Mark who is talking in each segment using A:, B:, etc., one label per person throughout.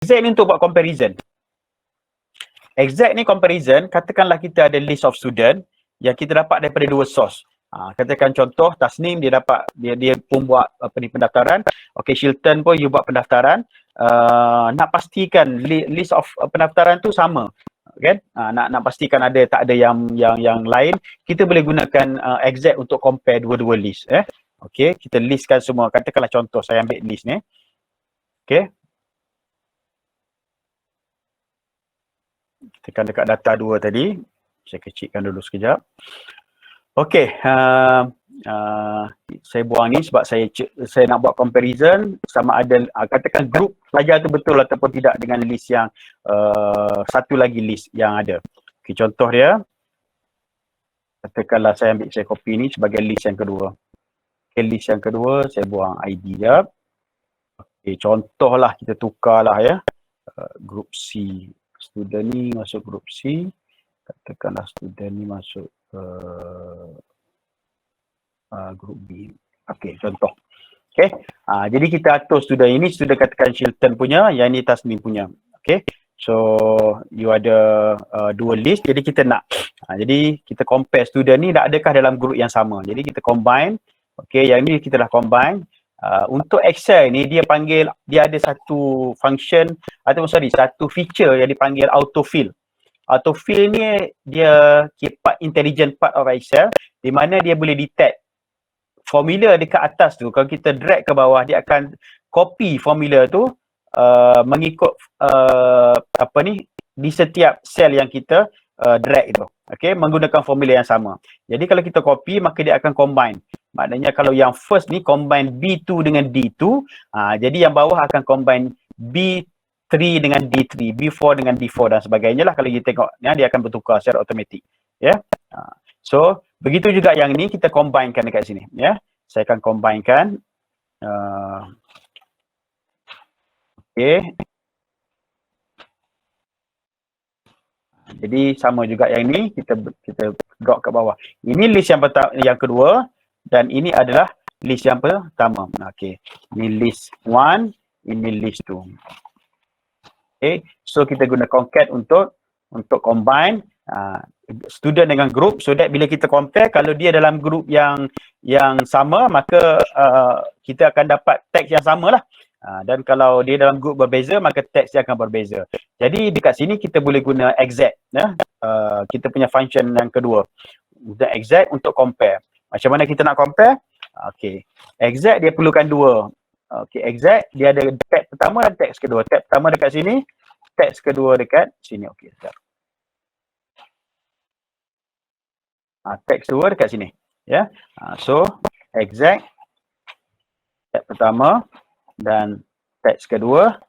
A: Exact ni untuk buat comparison. Exact ni comparison, katakanlah kita ada list of student yang kita dapat daripada dua source. Katakan contoh Tasnim dia dapat dia pun buat pendaftaran. Okey, Shilton pun you buat pendaftaran. Nak pastikan list of pendaftaran tu sama. Kan? Nak pastikan ada tak ada yang lain, kita boleh gunakan exact untuk compare dua-dua list. Okey, kita listkan semua. Katakanlah contoh saya ambil list ni. Okey. Tekan dekat data 2 tadi. Saya kecilkan dulu sekejap. Okey, saya buang ni sebab saya nak buat comparison sama ada katakan group pelajar tu betul ataupun tidak dengan list yang satu lagi list yang ada. Okey, contoh dia. Katakanlah saya copy ni sebagai list yang kedua. Okey, list yang kedua saya buang ID dia. Okey, contohlah kita tukarlah ya. Group C. Student ni masuk group C, katakanlah student ni masuk group B. Okey, contoh. Okey, jadi kita atur student ini, student katakan Shilton punya, yang ni Tasnim punya. Okey, so you ada dua list, jadi kita nak, jadi kita compare student ni adakah dalam group yang sama. Jadi kita combine. Okey, yang ni kita dah combine. Untuk Excel ni dia ada satu function ataupun satu feature yang dipanggil autofill. Autofill ni dia part intelligent part of Excel di mana dia boleh detect formula dekat atas tu. Kalau kita drag ke bawah, dia akan copy formula tu mengikut di setiap sel yang kita drag tu. Okey, menggunakan formula yang sama. Jadi kalau kita copy, maka dia akan combine. Maknanya kalau yang first ni combine B2 dengan D2, jadi yang bawah akan combine B3 dengan D3, B4 dengan D4 dan sebagainya lah. Kalau kita tengok, ya, dia akan bertukar secara automatik. Ya. So, begitu juga yang ni kita combinekan dekat sini. Ya. Saya akan combinekan. Okey. Jadi sama juga yang ni, kita drop ke bawah. Ini list yang pertama, yang kedua, dan ini adalah list yang pertama. Okey. Ini list 1, ini list 2. Okey. So kita guna concat untuk combine student dengan group, so that bila kita compare, kalau dia dalam group yang sama, maka kita akan dapat teks yang sama lah. Dan kalau dia dalam group berbeza, maka teks dia akan berbeza. Jadi dekat sini kita boleh guna exact. Kita punya function yang kedua. Guna exact untuk compare. Macam mana kita nak compare? Okey. Exact dia perlukan dua. Okey, exact dia ada tag pertama dan tag kedua. Tag pertama dekat sini, tag kedua dekat sini. Okey, sekejap. Tag kedua dekat sini. Ya. So exact tag pertama dan teks kedua,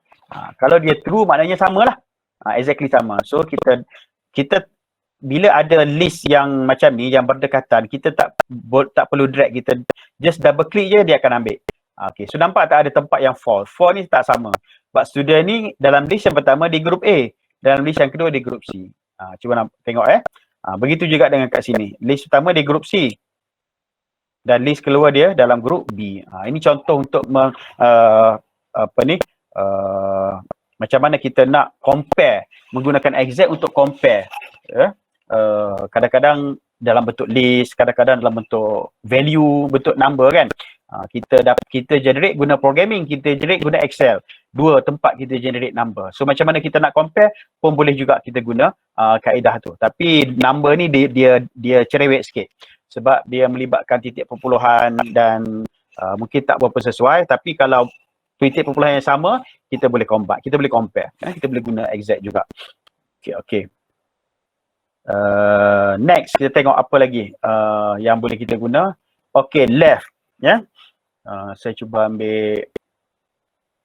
A: kalau dia true maknanya samalah, exactly sama. So kita bila ada list yang macam ni yang berdekatan, kita tak perlu drag, kita just double click je dia akan ambil. Okay, so nampak tak ada tempat yang false. False ni tak sama. But student ni dalam list yang pertama di group A, dalam list yang kedua di group C. Cuba tengok begitu juga dengan kat sini. List pertama di group C dan list keluar dia dalam group B. Ini contoh untuk macam mana kita nak compare, menggunakan exact untuk compare. Kadang-kadang dalam bentuk list, kadang-kadang dalam bentuk value, bentuk number kan. Kita generate guna programming, kita generate guna Excel. Dua tempat kita generate number. So macam mana kita nak compare pun boleh juga kita guna kaedah tu. Tapi number ni dia cerewet sikit. Sebab dia melibatkan titik perpuluhan dan mungkin tak berapa sesuai, tapi kalau titik perpuluhan yang sama, kita boleh compare, kita boleh guna exact juga. Okey. Next kita tengok apa lagi yang boleh kita guna. Okey, left ya. Saya cuba ambil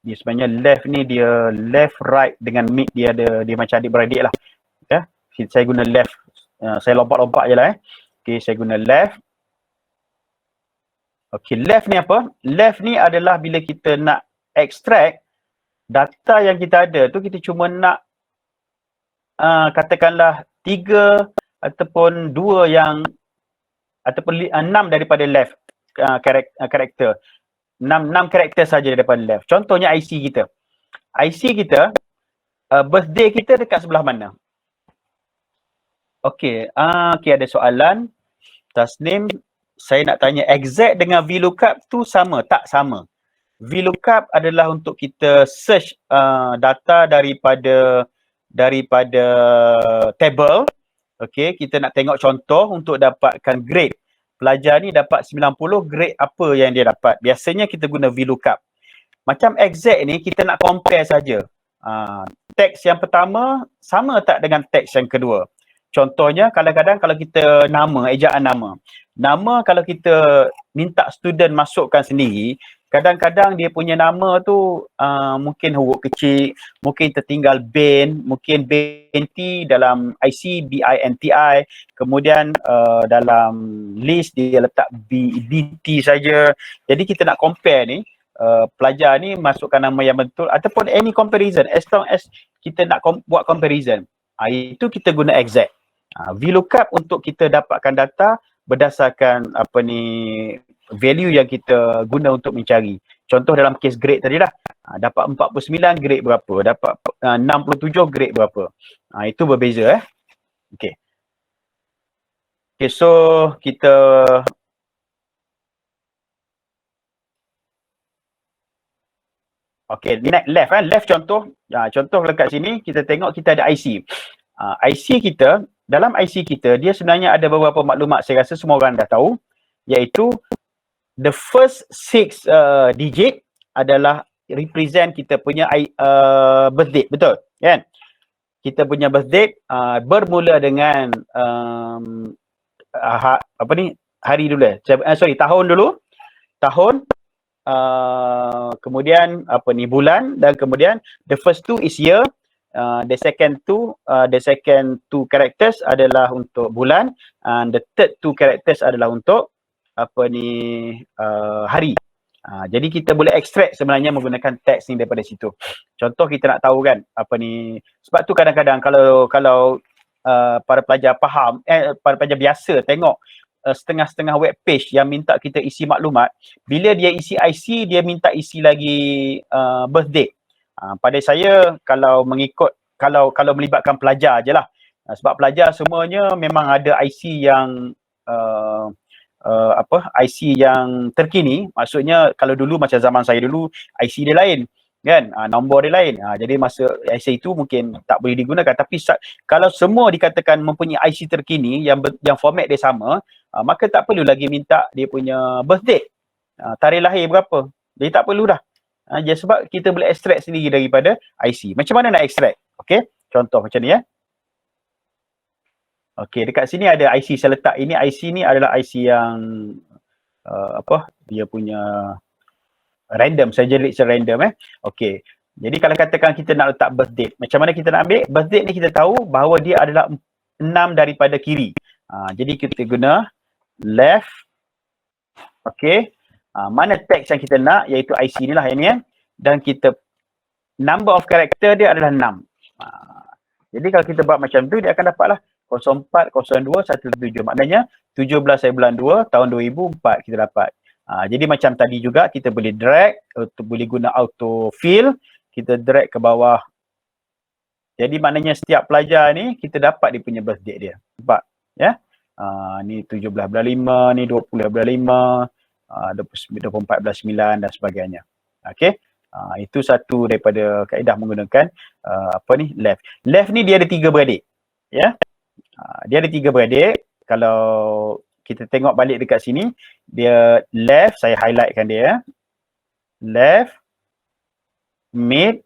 A: dia, sebenarnya left ni dia left right dengan mid dia macam adik-beradik lah. Ya. Saya guna left, saya lompat-lompat je lah Okey, saya guna left. Okey, left ni apa? Left ni adalah bila kita nak extract data yang kita ada tu, kita cuma nak katakanlah 3 ataupun 2 yang ataupun 6 daripada left karakter. 6 karakter saja daripada left. Contohnya IC kita. IC kita birthday kita dekat sebelah mana? Okey, okey ada soalan. Tasnim, saya nak tanya exact dengan VLOOKUP tu sama tak? Sama. VLOOKUP adalah untuk kita search data daripada table. Okey, kita nak tengok contoh untuk dapatkan grade. Pelajar ni dapat 90, grade apa yang dia dapat? Biasanya kita guna VLOOKUP. Macam exact ni kita nak compare saja. Teks yang pertama sama tak dengan teks yang kedua? Contohnya kadang-kadang kalau kita nama, ejaan nama. Nama kalau kita minta student masukkan sendiri, kadang-kadang dia punya nama tu mungkin huruf kecil, mungkin tertinggal bin, mungkin binti dalam IC BINTI, kemudian dalam list dia letak BT saja. Jadi kita nak compare ni, pelajar ni masukkan nama yang betul ataupun any comparison as long as kita nak buat comparison. Itu kita guna exact. VLOOKUP untuk kita dapatkan data berdasarkan value yang kita guna untuk mencari. Contoh dalam kes grade tadi lah. Dapat 49 grade berapa, dapat 67 grade berapa. Itu berbeza Okay. Okay, so kita left left contoh. Contoh dekat sini kita tengok kita ada IC. IC kita, dalam IC kita dia sebenarnya ada beberapa maklumat, saya rasa semua orang dah tahu, iaitu the first 6 digit adalah represent kita punya birth date, betul kan? Kita punya birth date bermula dengan hari dulu tahun dulu, tahun, kemudian bulan, dan kemudian the first two is year, the second two characters adalah untuk bulan, and the third two characters adalah untuk hari. Jadi kita boleh extract sebenarnya menggunakan teks ni daripada situ. Contoh kita nak tahu kan sebab tu kadang-kadang kalau para pelajar faham, para pelajar biasa tengok setengah-setengah web page yang minta kita isi maklumat, bila dia isi IC dia minta isi lagi birthday. Pada saya kalau melibatkan pelajar je lah, sebab pelajar semuanya memang ada IC yang IC yang terkini. Maksudnya kalau dulu macam zaman saya dulu IC dia lain kan, nombor dia lain. Jadi masa IC itu mungkin tak boleh digunakan, tapi kalau semua dikatakan mempunyai IC terkini yang format dia sama, maka tak perlu lagi minta dia punya birthday, tarikh lahir berapa. Jadi tak perlu dah. Jadi sebab kita boleh extract sendiri daripada IC. Macam mana nak extract? Okey, contoh macam ni Okey, dekat sini ada IC saya letak. Ini IC ni adalah IC yang dia punya random, saya generate secara random Okey. Jadi kalau katakan kita nak letak birth date, macam mana kita nak ambil? Birth date ni kita tahu bahawa dia adalah 6 daripada kiri. Jadi kita guna left. Okey. Mana teks yang kita nak, iaitu IC ni lah yang ni dan kita number of character dia adalah 6. Jadi kalau kita buat macam tu, dia akan dapatlah 040217. Maknanya 17 hari bulan 2 tahun 2004 kita dapat. Jadi macam tadi juga kita boleh drag, boleh guna auto fill, kita drag ke bawah. Jadi maknanya setiap pelajar ni kita dapat dia punya birth date dia. Nampak ya? Ni 17 bulan 5, ni 20 bulan 5, 24 bulan 9 dan sebagainya. Okey. Itu satu daripada kaedah menggunakan left. Left ni dia ada 3 beradik. Ya. Dia ada 3 beradik. Kalau kita tengok balik dekat sini, dia left, saya highlightkan dia. Left, mid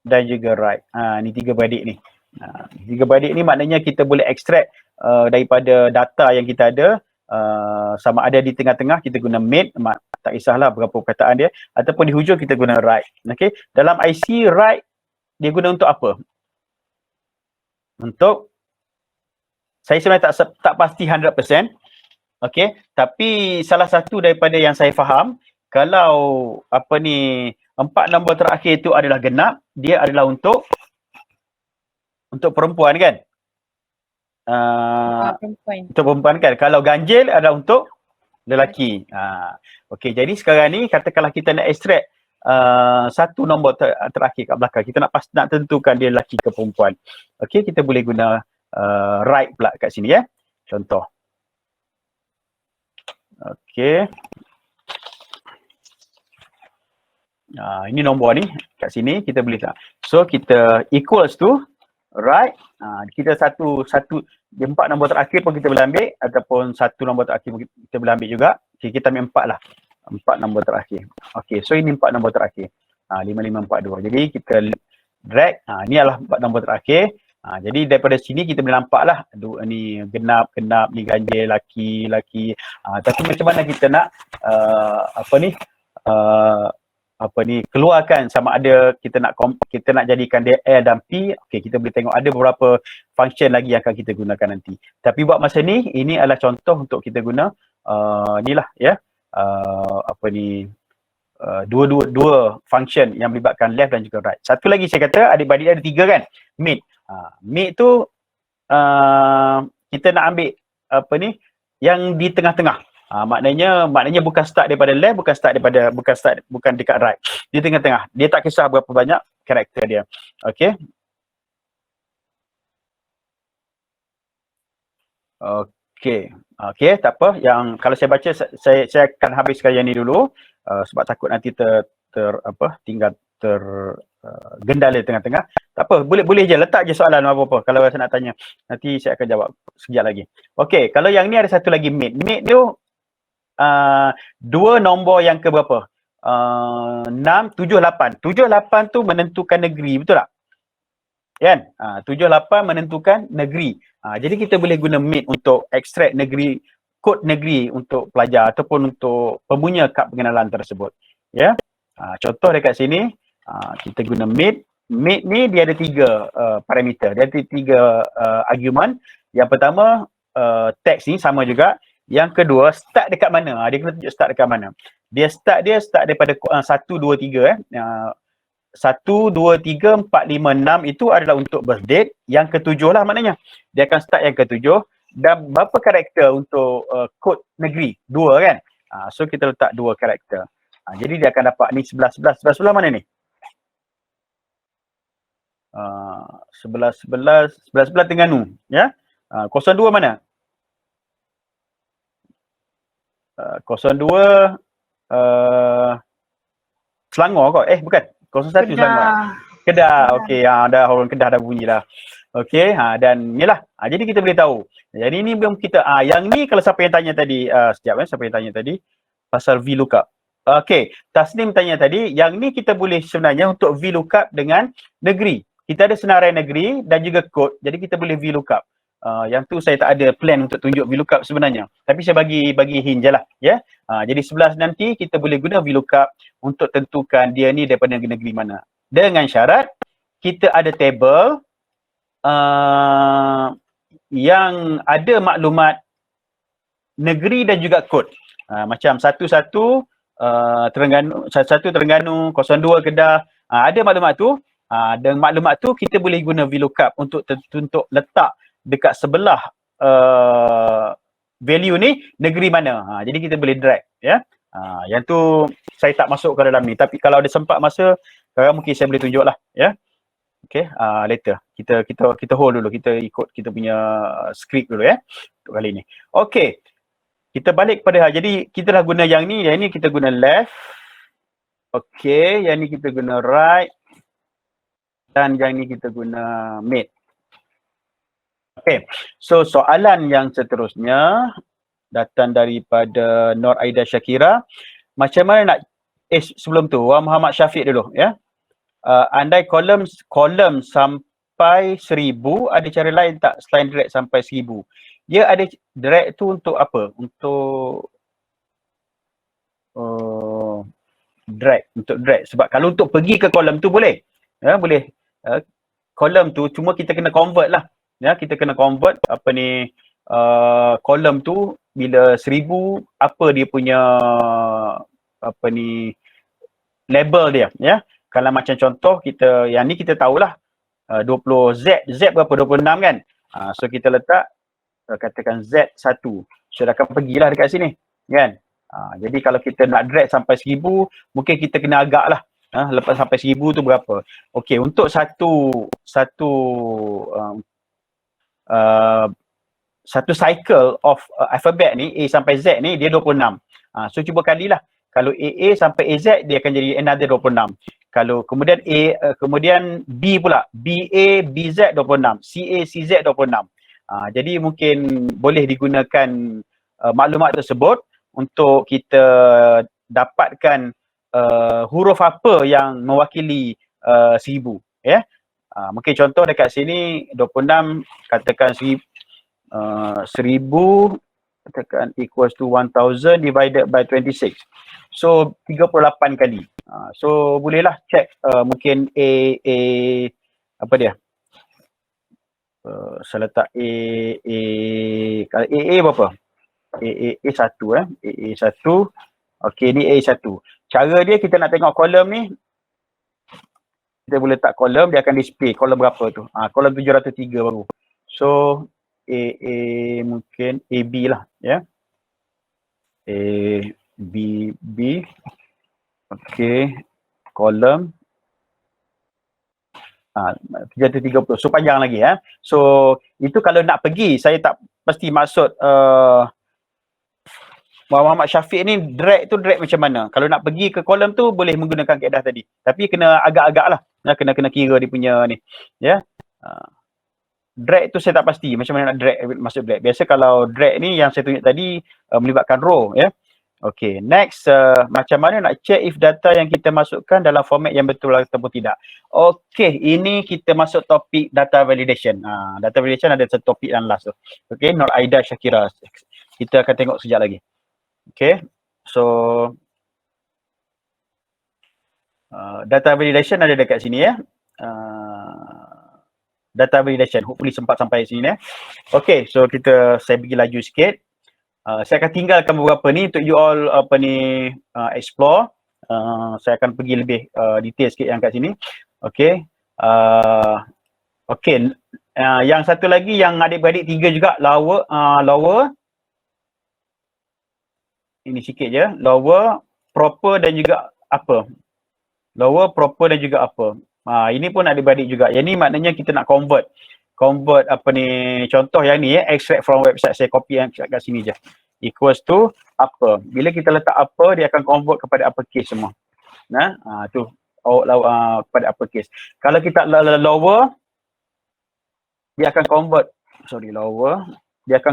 A: dan juga right. Ni 3 beradik ni. 3 beradik ni maknanya kita boleh extract daripada data yang kita ada, sama ada di tengah-tengah kita guna mid, tak kisahlah berapa perkataan dia, ataupun di hujung kita guna right. Okey, dalam IC right dia guna untuk apa? Untuk, saya sebenarnya tak pasti 100%. Okey, tapi salah satu daripada yang saya faham, kalau 4 nombor terakhir itu adalah genap, dia adalah untuk perempuan kan? Untuk perempuan kan. Kalau ganjil adalah untuk lelaki. Okey, jadi sekarang ni katakanlah kita nak extract satu nombor terakhir kat belakang. Kita nak tentukan dia lelaki ke perempuan. Okey, kita boleh guna right pula kat sini ya. Contoh. Okey. Ini nombor ni kat sini kita boleh tak. So kita equals to right. Kita satu 4 nombor terakhir pun kita boleh ambil ataupun satu nombor terakhir pun kita boleh ambil juga. Okay, kita ambil 4 lah. 4 nombor terakhir. Okey, so ini 4 nombor terakhir. 5542. Jadi kita drag. Ni adalah 4 nombor terakhir. Jadi daripada sini kita boleh nampak lah ni genap, ni ganjil, laki. Tapi macam mana kita nak keluarkan sama ada kita nak jadikan dia L dan P. Okey, kita boleh tengok ada beberapa function lagi yang akan kita gunakan nanti. Tapi buat masa ni, ini adalah contoh untuk kita guna ni lah ya. Dua function yang melibatkan left dan juga right. Satu lagi saya kata adik-beradik ada 3 kan? Mid. Mid tu kita nak ambil yang di tengah-tengah. Maknanya bukan start daripada left, bukan dekat right. Di tengah-tengah. Dia tak kisah berapa banyak karakter dia. Okey. Okey, tak apa. Yang kalau saya baca saya akan habiskan yang ni dulu sebab takut nanti tinggal gendala tengah-tengah. Tak apa, boleh je letak je soalan apa-apa kalau saya nak tanya. Nanti saya akan jawab sekejap lagi. Okey, kalau yang ni ada satu lagi mid. Mid tu 2 nombor yang ke berapa? 6, 7, 8. 7, 8 tu menentukan negeri, betul tak? Kan? 7, 8 menentukan negeri. Jadi kita boleh guna mid untuk extract negeri, kod negeri untuk pelajar ataupun untuk pempunya kad pengenalan tersebut. Ya. Contoh dekat sini, kita guna mid. Mid ni dia ada 3 parameter. Dia ada 3 argument. Yang pertama, teks ni sama juga. Yang kedua, start dekat mana? Dia kena tunjuk start dekat mana. Dia start daripada 1, 2, 3 1, 2, 3, 4, 5, 6 itu adalah untuk birth date. Yang ke-7 lah maknanya. Dia akan start yang ke-7. Dan berapa karakter untuk kod negeri? 2 kan? So kita letak 2 karakter. Jadi dia akan dapat ni 11 mana ni? 11 Terengganu. Ya? 02 mana? 02 Selangor kot. Bukan. 01 Selangor. Kedah. Okey, dah orang Kedah dah bunyi dah. Okey, dan inilah. Jadi kita boleh tahu. Jadi ni belum kita yang ni kalau siapa yang tanya tadi siapa yang tanya tadi pasal VLOOKUP. Okey, Tasnim tanya tadi, yang ni kita boleh sebenarnya untuk VLOOKUP dengan negeri. Kita ada senarai negeri dan juga kod. Jadi kita boleh VLOOKUP. Yang tu saya tak ada plan untuk tunjuk VLOOKUP sebenarnya. Tapi saya bagi hint je lah. Ya? Jadi 11 nanti kita boleh guna VLOOKUP untuk tentukan dia ni daripada negeri mana. Dengan syarat kita ada table yang ada maklumat negeri dan juga kod. Macam 11 Terengganu, 02 Kedah. Ada maklumat tu. Dan maklumat tu kita boleh guna VLOOKUP untuk letak dekat sebelah value ni negeri mana. Jadi kita boleh drag ya. Yang tu saya tak masuk ke dalam ni, tapi kalau ada sempat masa sekarang mungkin saya boleh tunjuk lah ya. Okay, later kita hold dulu, kita ikut kita punya script dulu ya untuk kali ni. Okay, kita balik pada jadi kita dah guna yang ni kita guna left. Okay, yang ni kita guna right dan yang ni kita guna mid. Okay, so soalan yang seterusnya datang daripada Nur Aida Syakira. Macam mana nak sebelum tu Wan Muhammad Syafiq dulu ya. Andai kolom sampai 1000, ada cara lain tak selain drag sampai 1000? Dia ada drag tu untuk apa? Untuk drag, sebab kalau untuk pergi ke kolom tu boleh. Ya, boleh. Kolom tu cuma kita kena convert lah. Ya, kita kena convert kolom tu bila 1000 apa dia punya label dia ya. Kalau macam contoh kita yang ni kita tahulah 20 Z berapa 26 kan. So kita letak katakan Z1. So dah akan pergilah dekat sini kan. Jadi kalau kita nak drag sampai 1000 mungkin kita kena agak lah Lepas sampai 1000 tu berapa? Okey, untuk satu um, uh, satu cycle of alphabet ni A sampai Z ni dia 26. So cuba kalilah. Kalau AA sampai AZ dia akan jadi another 26. Kalau kemudian kemudian B pula, BA BZ 26, CA CZ 26. Jadi mungkin boleh digunakan maklumat tersebut untuk kita dapatkan huruf apa yang mewakili 1000, ya. Mungkin contoh dekat sini 26 katakan 1000 katakan equals to 1000 divided by 26. So 38 kali. So bolehlah check mungkin A apa dia? Saya letak kalau A berapa? A1 A1. Okey, ni A1. Cara dia kita nak tengok kolom ni, kita boleh letak kolom, dia akan display kolom berapa tu. Kolom 703 baru. So A mungkin AB lah, ya. B. Okey, kolom 730. So panjang lagi, ya. So itu kalau nak pergi, saya tak pasti maksud Muhammad Syafiq ni drag macam mana. Kalau nak pergi ke kolom tu boleh menggunakan kaedah tadi. Tapi kena agak-agak lah. Kena kira dia punya ni. Ya. Drag tu saya tak pasti macam mana nak drag, masuk drag. Biasa kalau drag ni yang saya tunjuk tadi melibatkan row, ya. Okay, next macam mana nak check if data yang kita masukkan dalam format yang betul ataupun tidak. Okay, ini kita masuk topik data validation. Data validation ada satu topik yang last tu. Okay, Nur Aida Syakira. Kita akan tengok sekejap lagi. Okay, so data validation ada dekat sini, ya. Data validation, hopefully sempat sampai sini, ya. Okay, so saya pergi laju sikit. Saya akan tinggalkan beberapa ni untuk you all explore. Saya akan pergi lebih detail sikit yang kat sini. Okay. Okay. Yang satu lagi yang adik-beradik 3 juga, lower. Ini sikit je. Lower, proper dan juga upper. Lower, proper dan juga upper. Ini pun adik-beradik juga. Yang ni maknanya kita nak convert contoh yang ni, extract from website, saya copy yang kat sini je, equals to upper. Bila kita letak upper, dia akan convert kepada uppercase semua. Tu kepada uppercase. Kalau kita lower, dia akan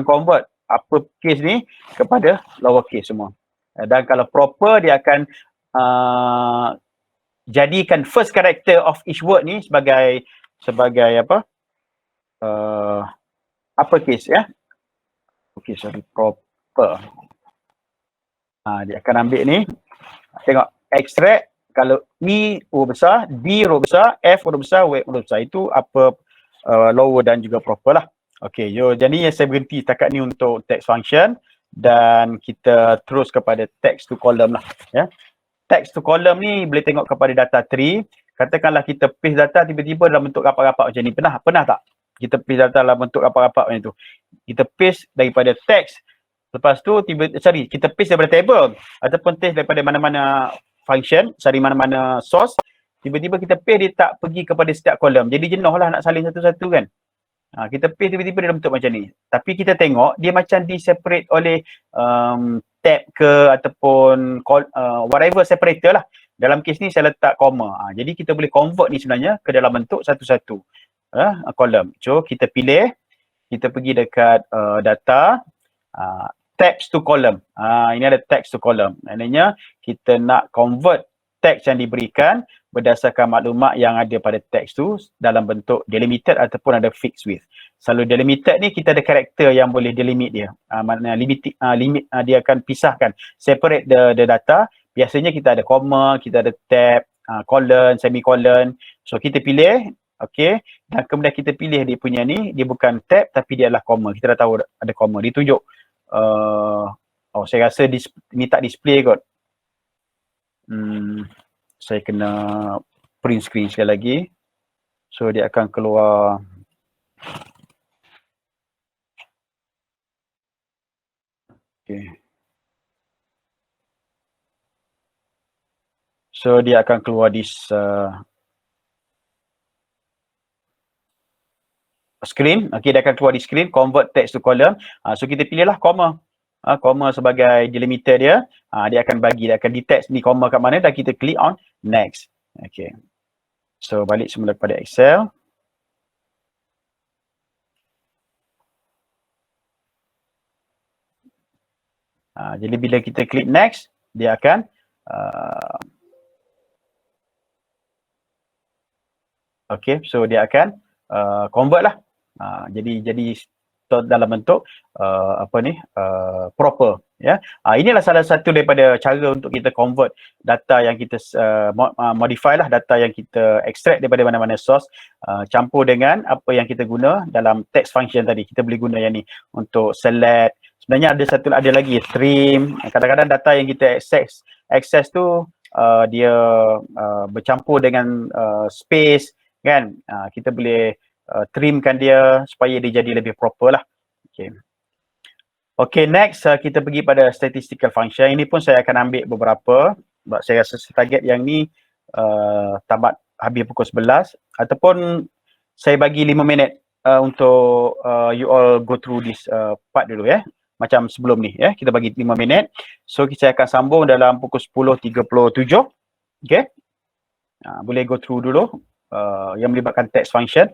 A: convert uppercase ni kepada lowercase semua. Dan kalau proper, dia akan jadikan first character of each word ni sebagai apa? Uppercase, ya. Okay, proper. Dia akan ambil ni. Tengok, extract. Kalau E huruf besar, D huruf besar, F huruf besar, W huruf besar. Itu upper, lower dan juga proper lah. Okay, jadi saya berhenti setakat ni untuk text function. Dan kita terus kepada text to column lah, ya. Text to column ni boleh tengok kepada data tree. Katakanlah kita paste data tiba-tiba dalam bentuk rapat-rapat macam ni. Pernah tak? Kita paste data dalam bentuk rapat-rapat macam tu. Kita paste daripada text. Lepas tu kita paste daripada table ataupun paste daripada mana-mana function, cari mana-mana source. Tiba-tiba kita paste, dia tak pergi kepada setiap kolom. Jadi jenuh lah nak salin satu-satu, kan. Kita paste tiba-tiba dalam bentuk macam ni. Tapi kita tengok dia macam di-separate oleh tab ke ataupun whatever separator lah. Dalam kes ni saya letak comma. Jadi kita boleh convert ni sebenarnya ke dalam bentuk satu-satu kolom. So kita pilih, kita pergi dekat data, text to column. Ini ada text to column. Maknanya kita nak convert teks yang diberikan berdasarkan maklumat yang ada pada teks tu dalam bentuk delimited ataupun ada fixed width. Selalu delimited ni kita ada karakter yang boleh delimit dia. Maknanya limit dia akan pisahkan, separate the data. Biasanya kita ada comma, kita ada tab, colon, semicolon. So kita pilih, okay, dan kemudian kita pilih dia punya ni, dia bukan tab tapi dia adalah comma. Kita dah tahu ada comma. Dia tunjuk saya rasa ni tak display kot. Saya kena print screen sekali lagi. So dia akan keluar. Okay. So dia akan keluar this screen. Okay, dia akan keluar di screen, convert text to column. So kita pilihlah comma. Comma sebagai delimiter dia. Dia akan detect ni comma kat mana dan kita klik on next. Okay. So balik semula kepada Excel. Jadi bila kita klik next, dia akan okay, so dia akan convert lah. Jadi dalam bentuk proper, ya. Inilah salah satu daripada cara untuk kita convert data yang kita modify lah, data yang kita extract daripada mana-mana source, campur dengan apa yang kita guna dalam text function tadi. Kita boleh guna yang ni untuk select. Sebenarnya ada lagi trim. Kadang-kadang data yang kita access tu dia bercampur dengan space, kan. Kita boleh trimkan dia supaya dia jadi lebih proper lah. Okay, next kita pergi pada statistical function. Ini pun saya akan ambil beberapa sebab saya rasa target yang ni tamat habis pukul 11 ataupun saya bagi 5 minit untuk you all go through this part dulu, ya. Macam sebelum ni, ya. Kita bagi 5 minit. So saya akan sambung dalam pukul 10.37. Okay. Boleh go through dulu yang melibatkan text function.